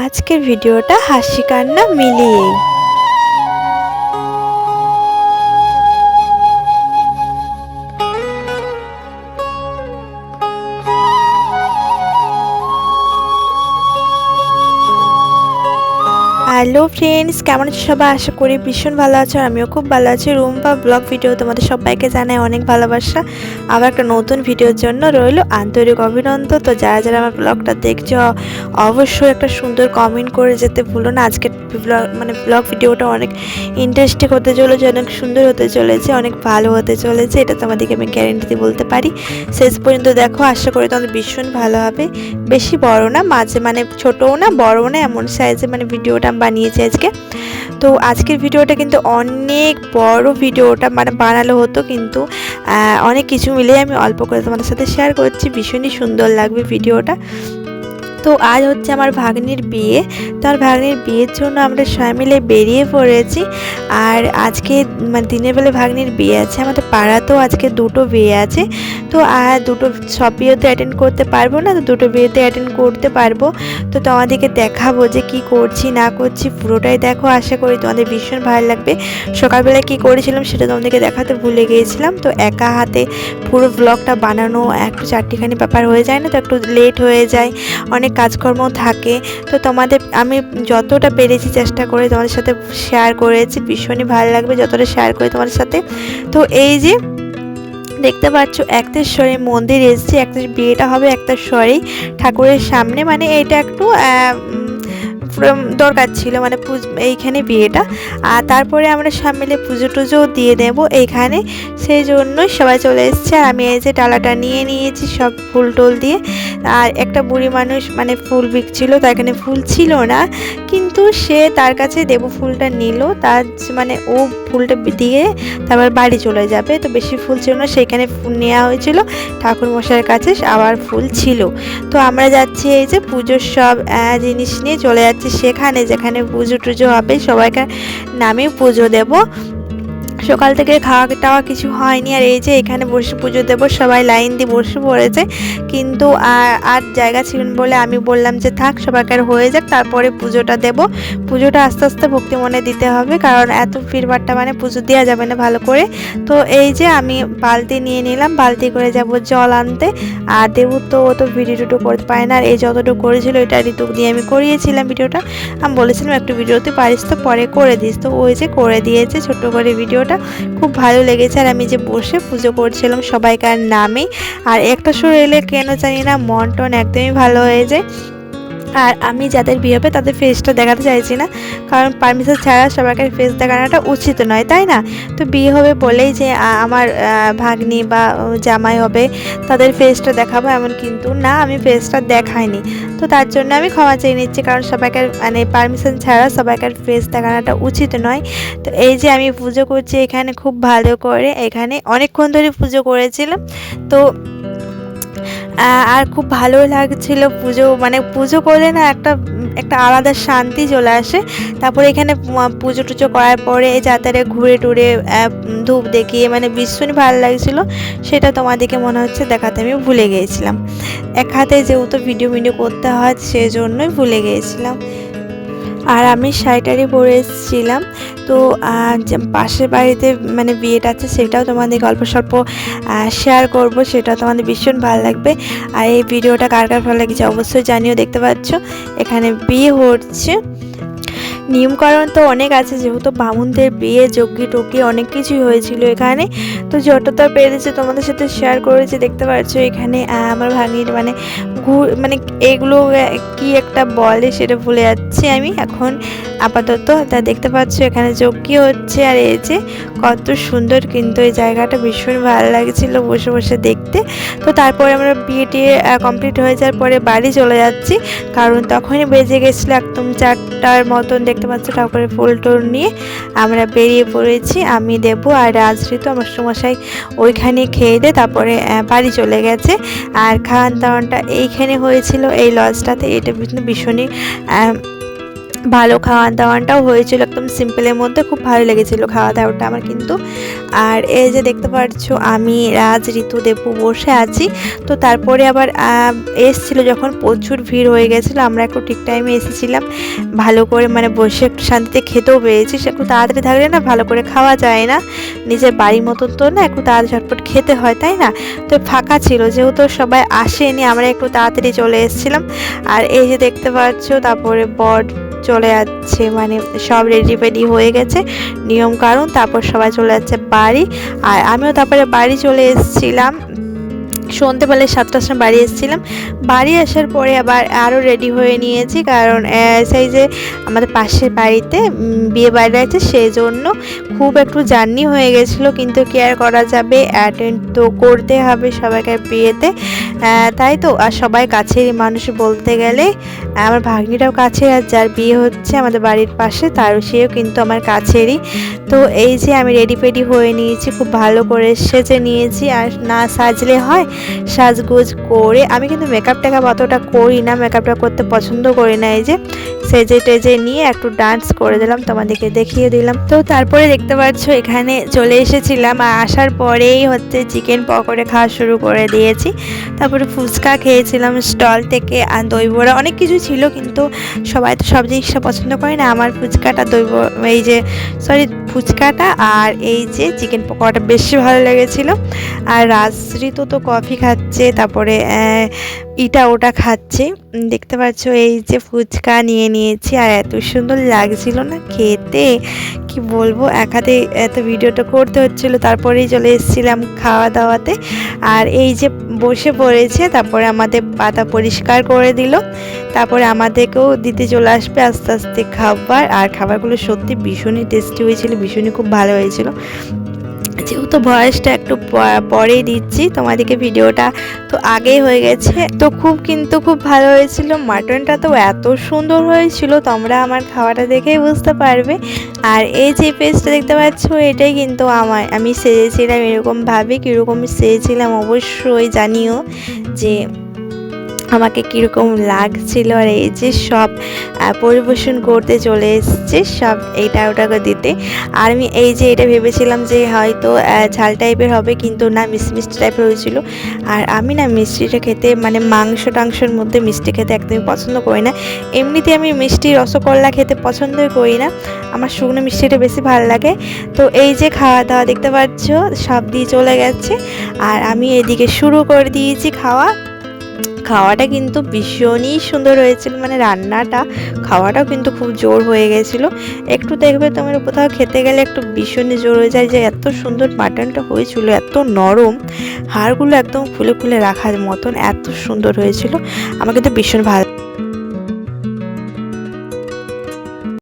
আজকের ভিডিওটা হাসি কান্না মিলিয়েই। হ্যালো ফ্রেন্ডস, কেমন আছো সবাই? আশা করি ভীষণ ভালো আছো। আমিও খুব ভালো আছি। রুম্পা ব্লগ ভিডিও তোমাদের সবাইকে জানাই অনেক ভালোবাসা। আবার একটা নতুন ভিডিওর জন্য রইল আন্তরিক অভিনন্দন। তো যারা যারা আমার ব্লগটা দেখছো অবশ্যই একটা সুন্দর কমেন্ট করে যেতে ভুলো না। আজকের ব্লগ ভিডিওটা অনেক ইন্টারেস্টিং হতে চলেছে, অনেক সুন্দর হতে চলেছে, অনেক ভালো হতে চলেছে। এটা তোমাদেরকে আমি গ্যারেন্টি দিয়ে বলতে পারি। শেষ পর্যন্ত দেখো, আশা করি তোমাদের ভীষণ ভালো হবে। বেশি বড় না, মাঝে ছোটও না বড়ও না, এমন সাইজে ভিডিওটা বানিয়েছি আজকে। তো আজকের ভিডিওটা কিন্তু অনেক বড়, ভিডিওটা বানালো হতো, কিন্তু অনেক কিছু মিলে আমি অল্প করে তোমাদের সাথে শেয়ার করছি। ভীষণই সুন্দর লাগবে ভিডিওটা। তো আজ হচ্ছে আমার ভাগ্নির বিয়ে। তো আমার ভাগ্নির বিয়ের জন্য আমরা সবাই মিলে বেরিয়ে পড়েছি। আর আজকে দিনের বেলা ভাগ্নির বিয়ে আছে। আমাদের পাড়াতেও আজকে দুটো বিয়ে আছে। তো দুটো সব বিয়েতে অ্যাটেন্ড করতে পারবো না, তো দুটো বিয়েতে অ্যাটেন্ড করতে পারবো। তো তোমাদেরকে দেখাবো যে কি করছি না করছি, পুরোটাই দেখো। আশা করি তোমাদের ভীষণ ভালো লাগবে। সকালবেলা কি করেছিলাম সেটা তোমাদেরকে দেখাতে ভুলে গিয়েছিলাম। তো একা হাতে পুরো ব্লগটা বানানো একটু চারটিখানি ব্যাপার হয়ে যায় না, তো একটু লেট হয়ে যায়, অনেক কাজকর্ম থাকে। তো আমি যতটা পেরেছি চেষ্টা করে তোমাদের সাথে শেয়ার করেছি। ভীষণই ভালো লাগবে যতটা শেয়ার করে তোমাদের সাথে। তো এই যে দেখতে পাচ্ছ, একতেশ্বরী মন্দির এসেছি। একটা বিয়েটা হবে একতেশ্বরী ঠাকুরের সামনে, এটা একটু দরকার ছিল, এইখানে বিয়েটা। আর তারপরে আমরা সব মিলে পুজো টুজোও দিয়ে দেব এইখানে, সেই জন্যই সবাই চলে এসছে। আর আমি এই যে ডালাটা নিয়ে নিয়েছি সব ফুল টুল দিয়ে। আর একটা বুড়ি মানুষ ফুল বিকছিল, তার এখানে ফুল ছিল না, কিন্তু সে তার কাছে দেব ফুলটা নিল। তার ও ফুলটা দিয়ে তারপর বাড়ি চলে যাবে। তো বেশি ফুল ছিল না, সেইখানে ফুল নেওয়া হয়েছিল ঠাকুর মশাইয়ের কাছে, আবার ফুল ছিল। তো আমরা যাচ্ছি এই যে পুজোর সব জিনিস নিয়ে চলে যাচ্ছি সেখানে, যেখানে পুজো টুজো হবে। সবাইকার নামে পুজো দেব। সকাল থেকে খাওয়া টাওয়া কিছু হয়নি। আর এই যে এখানে বসে পুজো দেবো, সবাই লাইন দিয়ে বসে পড়েছে, কিন্তু আর জায়গা ছিল বলে আমি বললাম যে থাক, সবাইকার হয়ে যাক, তারপরে পুজোটা দেব। পুজোটা আস্তে আস্তে ভক্তি মনে দিতে হবে, কারণ এত ভিড়ভাট্টা পুজো দেওয়া যাবে না ভালো করে। তো এই যে আমি বালতি নিয়ে নিলাম, বালতি করে যাব জল আনতে। আর দেবু তো ও তো ভিডিও টুটো করতে পারে না, আর এই যতটুকু করেছিল এটা ঋতু দিয়ে আমি করিয়েছিলাম ভিডিওটা। আমি বলেছিলাম একটু ভিডিওতে পারিস তো পরে করে দিস, তো ওই যে করে দিয়েছে ছোট্ট করে ভিডিওটা। খুব ভালো লেগেছে। আর আমি যে বসে পুজো করছিলাম সবাইকার নামে। আর একটা সুর এলে কেন জানি না মন টন একদমই ভালো হয়ে যায়। আর আমি যাদের বিয়ে হবে তাদের ফেসটা দেখাতে চাইছি না, কারণ পারমিশন ছাড়া সবাইকার ফেস দেখানোটা উচিত নয়, তাই না? তো বিয়ে হবে বলেই যে আমার ভাগ্নি বা জামাই হবে তাদের ফেসটা দেখাবো এমন কিন্তু না, আমি ফেসটা দেখাইনি। তো তার জন্য আমি ক্ষমা চেয়ে নিচ্ছি, কারণ সবাইকার পারমিশন ছাড়া সবাইকার ফেস দেখানোটা উচিত নয়। তো এই যে আমি পুজো করছি এখানে খুব ভালো করে, এখানে অনেকক্ষণ ধরে পুজো করেছিলাম। তো আর খুব ভালো লাগছিল পুজো, পুজো করলে না একটা আলাদা শান্তি চলে আসে। তারপরে এখানে পুজো টুজো করার পরে যাতারে ঘুরে টুরে ধূপ দেখিয়ে ভীষণ ভালো লাগছিল। সেটা তোমাদেরকে মনে হচ্ছে দেখাতে আমি ভুলে গিয়েছিলাম। এক হাতে যেহেতু ভিডিও করতে হয় সেই জন্যই ভুলে গিয়েছিলাম। আর আমি শাড়িটারি পরে এসেছিলাম। তো পাশের বাড়িতে বিয়েটা আছে, সেটাও তোমাদের গল্প স্বল্প শেয়ার করব, সেটাও তোমাদের ভীষণ ভালো লাগবে। আর এই ভিডিওটা কার কার ভালো লেগেছে অবশ্যই জানিও। দেখতে পাচ্ছ এখানে বিয়ে হচ্ছে। নিয়মকানুন তো অনেক আছে, যেহেতু বামুনদের বিয়ে, যজ্ঞি টজ্ঞি অনেক কিছুই হয়েছিল এখানে। তো যতটা পেরেছে তোমাদের সাথে শেয়ার করেছি। দেখতে পাচ্ছ এখানে আমার ভাগ্নির এগুলো কি একটা বলে সেটা ভুলে যাচ্ছি আমি এখন আপাতত। তা দেখতে পাচ্ছ এখানে যজ্ঞি হচ্ছে। আর এই যে কত সুন্দর, কিন্তু এই জায়গাটা ভীষণ ভালো লাগছিল বসে বসে দেখতে। তো তারপরে আমরা বিয়েটি কমপ্লিট হয়ে যাওয়ার পরে বাড়ি চলে যাচ্ছি, কারণ তখনই বেজে গেছিলো একদম 4টার মতন। দেখতে পাচ্ছ ঠাকুরের ফুল টুল নিয়ে আমরা বেরিয়ে পড়েছি, আমি দেবো আর রাজঋতু। আমার মশাই ওইখানে খেয়ে দিয়ে তারপরে বাড়ি চলে গেছে। আর খাওয়ান দাওয়ানটা এইখানে হয়েছিল, এই লজটাতে। এটা ভীষণই ভালো খাওয়া দাওয়াটাও হয়েছিল, একদম সিম্পলের মধ্যে খুব ভালো লেগেছিল খাওয়া দাওয়াটা আমার কিন্তু। আর এই যে দেখতে পাচ্ছ আমি, রাজ, ঋতু, দেবু বসে আছি। তো তারপরে আবার এসছিল যখন প্রচুর ভিড় হয়ে গেছিলো, আমরা একটু ঠিক টাইমে এসেছিলাম, ভালো করে মানে বসে একটু শান্তিতে খেতেও পেরেছি। একটু তাড়াতাড়ি থাকলে না ভালো করে খাওয়া যায় না, নিজের বাড়ির মতন তো না, একটু তাড়াতাড়ি ঝটপট খেতে হয় তাই না। তো ফাঁকা ছিল যেহেতু সবাই আসেনি, আমরা একটু তাড়াতাড়ি চলে এসেছিলাম। আর এই যে দেখতে পাচ্ছ তারপরে বর চলে যাচ্ছে, মানে সব রেডি হয়ে গেছে নিয়ম কারণ, তারপর সবাই চলে যাচ্ছে বাড়ি। আর আমিও তারপরে বাড়ি চলে এসেছিলাম, সন্ধ্যেবেলায় 7টার সময় বাড়ি এসেছিলাম। বাড়ি আসার পরে আবার আরও রেডি হয়ে নিয়েছি, কারণ সেই যে আমাদের পাশের বাড়িতে বিয়ে বাড়ি আছে, সেই জন্য খুব একটু জার্নি হয়ে গেছিলো, কিন্তু কেয়ার করা যাবে, অ্যাটেন্ড তো করতে হবে সবাইকার বিয়েতে, তাই তো। আর সবাই কাছেরই মানুষ বলতে গেলে, আমার ভাগ্নিটাও কাছে, আর যার বিয়ে হচ্ছে আমাদের বাড়ির পাশে তার সেও কিন্তু আমার কাছেরই। তো এই যে আমি রেডি হয়ে নিয়েছি, খুব ভালো করে সেজে নিয়েছি, আর না সাজলে হয়, সাজগোজ করে। আমি কিন্তু মেকআপ টেকআপ অতটা করি না, মেকআপটা করতে পছন্দ করি না। এই যে সেজে টেজে নিয়ে একটু ডান্স করে দিলাম, তোমাদেরকে দেখিয়ে দিলাম। তো তারপরে দেখতে পাচ্ছ এখানে চলে এসেছিলাম, আর আসার পরেই হচ্ছে চিকেন পকোড়া খাওয়া শুরু করে দিয়েছি। তারপরে ফুচকা খেয়েছিলাম স্টল থেকে, আর দই বড়া, অনেক কিছু ছিল, কিন্তু সবাই তো সব জিনিসটা পছন্দ করে না। আমার ফুচকাটা এই যে ফুচকাটা আর এই যে চিকেন পকোড়াটা বেশি ভালো লেগেছিলো। আর রাজঋতু তো কফি খাচ্ছে, তারপরে ইটা ওটা খাচ্ছে। দেখতে পাচ্ছ এই যে ফুচকা নিয়ে নিয়েছি, আর এত সুন্দর লাগছিল না খেতে, কি বলবো, এক হাতে এত ভিডিওটা করতে হচ্ছিল, তারপরেই চলে এসেছিলাম খাওয়া দাওয়াতে। আর এই যে বসে পড়েছে, তারপরে আমাদের পাতা পরিষ্কার করে দিল, তারপরে আমাদেরকেও দিতে চলে আসবে আস্তে আস্তে খাবার। আর খাবারগুলো সত্যি ভীষণই টেস্টি হয়েছিল, ভীষণই খুব ভালো হয়েছিল। যেহেতু ভয়েসটা একটু পরেই দিচ্ছি তোমাদেরকে, ভিডিওটা তো আগেই হয়ে গেছে, তো খুব ভালো হয়েছিল। মাটনটা তো এত সুন্দর হয়েছিল, তোমরা আমার খাওয়াটা দেখেই বুঝতে পারবে। আর এই যে পেজটা দেখতে পাচ্ছ, এটাই কিন্তু আমি সেজেছিলাম এরকমভাবে। কীরকম সেজেছিলাম অবশ্যই জানিও যে আমাকে কীরকম লাগছিল। আর এই যে সব পরিবেশন করতে চলে এসছে সব এইটা ওটাকে দিতে। আর আমি এই যে এটা ভেবেছিলাম যে হয়তো ঝাল টাইপের হবে, কিন্তু না, মিষ্টি টাইপের হয়েছিল। আর আমি না মিষ্টিটা খেতে, মানে মাংস টাংসের মধ্যে মিষ্টি খেতে একদমই পছন্দ করি না। এমনিতে আমি মিষ্টি রসগোল্লা খেতে পছন্দই করি না, আমার শুকনো মিষ্টিটা বেশি ভালো লাগে। তো এই যে খাওয়া দাওয়া দেখতে পাচ্ছ সব দিয়ে চলে গেছে, আর আমি এদিকে শুরু করে দিয়েছি খাওয়াটা কিন্তু ভীষণই সুন্দর হয়েছিল, মানে খাওয়াটাও কিন্তু খুব জোর হয়ে গেছিলো। একটু দেখবে তোমার কোথাও খেতে গেলে একটু ভীষণই জোর হয়ে যায়, যে এত সুন্দর মাটনটা হয়েছিল, এত নরম, হাড়গুলো একদম খুলে রাখার মতন এত সুন্দর হয়েছিল, আমার কিন্তু ভীষণ ভালো।